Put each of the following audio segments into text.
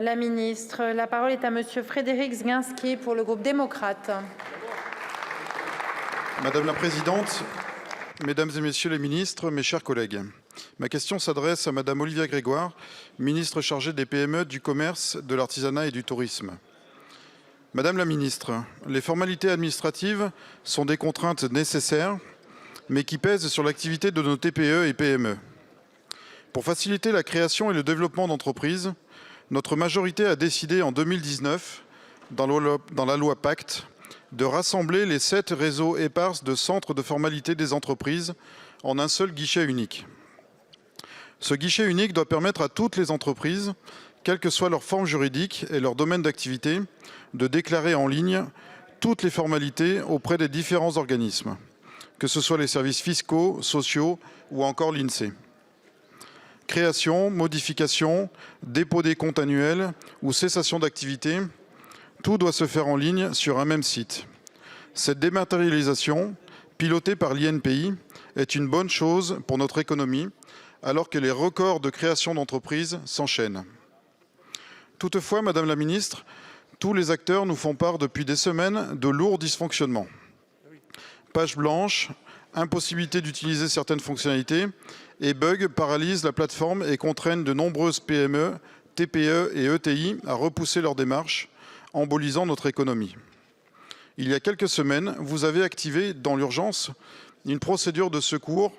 La ministre, la parole est à monsieur Frédéric Zguinski pour le groupe démocrate. Madame la présidente, mesdames et messieurs les ministres, mes chers collègues, ma question s'adresse à madame Olivia Grégoire, ministre chargée des PME, du commerce, de l'artisanat et du tourisme. Madame la ministre, les formalités administratives sont des contraintes nécessaires, mais qui pèsent sur l'activité de nos TPE et PME. Pour faciliter la création et le développement d'entreprises, notre majorité a décidé en 2019, dans la loi Pacte, de rassembler les 7 réseaux épars de centres de formalité des entreprises en un seul guichet unique. Ce guichet unique doit permettre à toutes les entreprises, quelle que soit leur forme juridique et leur domaine d'activité, de déclarer en ligne toutes les formalités auprès des différents organismes, que ce soit les services fiscaux, sociaux ou encore l'INSEE. Création, modification, dépôt des comptes annuels ou cessation d'activité, tout doit se faire en ligne sur un même site. Cette dématérialisation, pilotée par l'INPI, est une bonne chose pour notre économie, alors que les records de création d'entreprises s'enchaînent. Toutefois, Madame la Ministre, tous les acteurs nous font part depuis des semaines de lourds dysfonctionnements. Page blanche, impossibilité d'utiliser certaines fonctionnalités et bugs paralysent la plateforme et contraignent de nombreuses PME, TPE et ETI à repousser leurs démarches, embolisant notre économie. Il y a quelques semaines, vous avez activé dans l'urgence une procédure de secours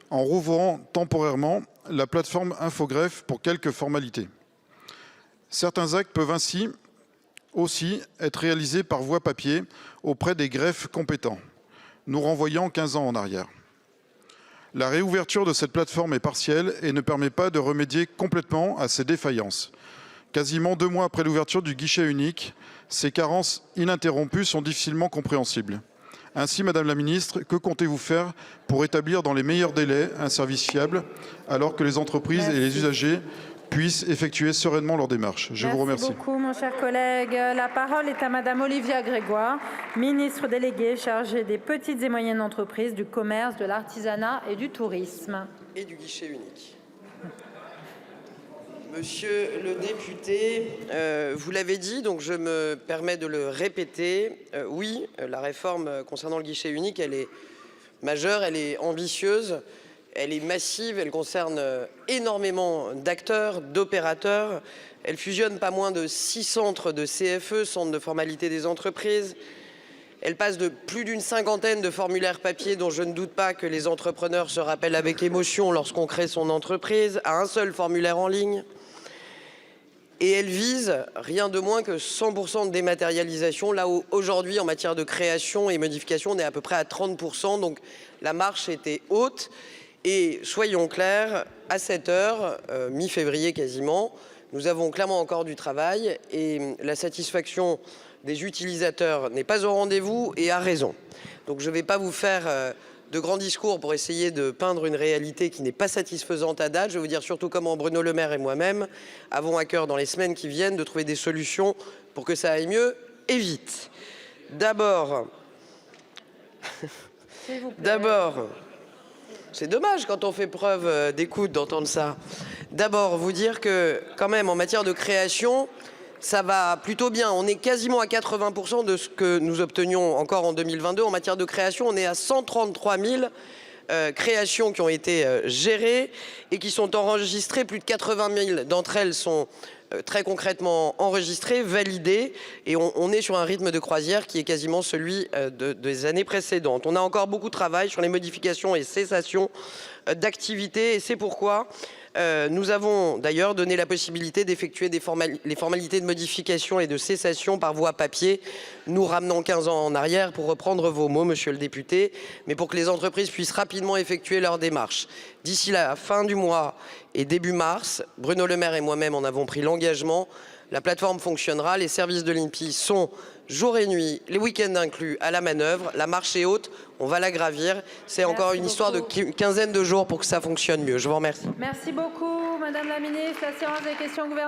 en rouvrant temporairement la plateforme Infogreffe pour quelques formalités. Certains actes peuvent ainsi aussi être réalisés par voie papier auprès des greffes compétents, nous renvoyant 15 ans en arrière. La réouverture de cette plateforme est partielle et ne permet pas de remédier complètement à ces défaillances. Quasiment 2 mois après l'ouverture du guichet unique, ces carences ininterrompues sont difficilement compréhensibles. Ainsi, Madame la Ministre, que comptez-vous faire pour établir dans les meilleurs délais un service fiable, alors que les entreprises et les usagers puissent effectuer sereinement leurs démarches? Je vous remercie. Merci beaucoup, mon cher collègue. La parole est à madame Olivia Grégoire, ministre déléguée chargée des petites et moyennes entreprises, du commerce, de l'artisanat et du tourisme. Et du guichet unique. Monsieur le député, vous l'avez dit, donc je me permets de le répéter. Oui, la réforme concernant le guichet unique, elle est majeure, elle est ambitieuse, elle est massive, elle concerne énormément d'acteurs, d'opérateurs. Elle fusionne pas moins de 6 centres de CFE, centres de formalité des entreprises. Elle passe de plus d'une 50aine de formulaires papier dont je ne doute pas que les entrepreneurs se rappellent avec émotion lorsqu'on crée son entreprise, à un seul formulaire en ligne. Et elle vise rien de moins que 100% de dématérialisation, là où aujourd'hui en matière de création et modification on est à peu près à 30%, donc la marche était haute. Et soyons clairs, à cette heure, mi-février quasiment, nous avons clairement encore du travail et la satisfaction des utilisateurs n'est pas au rendez-vous et a raison. Donc je ne vais pas vous faire de grands discours pour essayer de peindre une réalité qui n'est pas satisfaisante à date. Je vais vous dire surtout comment Bruno Le Maire et moi-même avons à cœur dans les semaines qui viennent de trouver des solutions pour que ça aille mieux et vite. D'abord, c'est dommage quand on fait preuve d'écoute d'entendre ça. D'abord, vous dire que quand même en matière de création, ça va plutôt bien. On est quasiment à 80% de ce que nous obtenions encore en 2022. En matière de création, on est à 133 000 créations qui ont été gérées et qui sont enregistrées. Plus de 80 000 d'entre elles sont très concrètement enregistrées, validées. Et on est sur un rythme de croisière qui est quasiment celui des années précédentes. On a encore beaucoup de travail sur les modifications et cessations d'activités. Et c'est pourquoi nous avons d'ailleurs donné la possibilité d'effectuer les formalités de modification et de cessation par voie papier, nous ramenant 15 ans en arrière pour reprendre vos mots, monsieur le député, mais pour que les entreprises puissent rapidement effectuer leurs démarches. D'ici la fin du mois et début mars, Bruno Le Maire et moi-même en avons pris l'engagement. La plateforme fonctionnera, les services de l'INPI sont jour et nuit, les week-ends inclus, à la manœuvre. La marche est haute, on va la gravir. C'est encore une histoire de quinzaine de jours pour que ça fonctionne mieux. Je vous remercie. Merci beaucoup, madame la ministre. La séance des questions gouvernementales.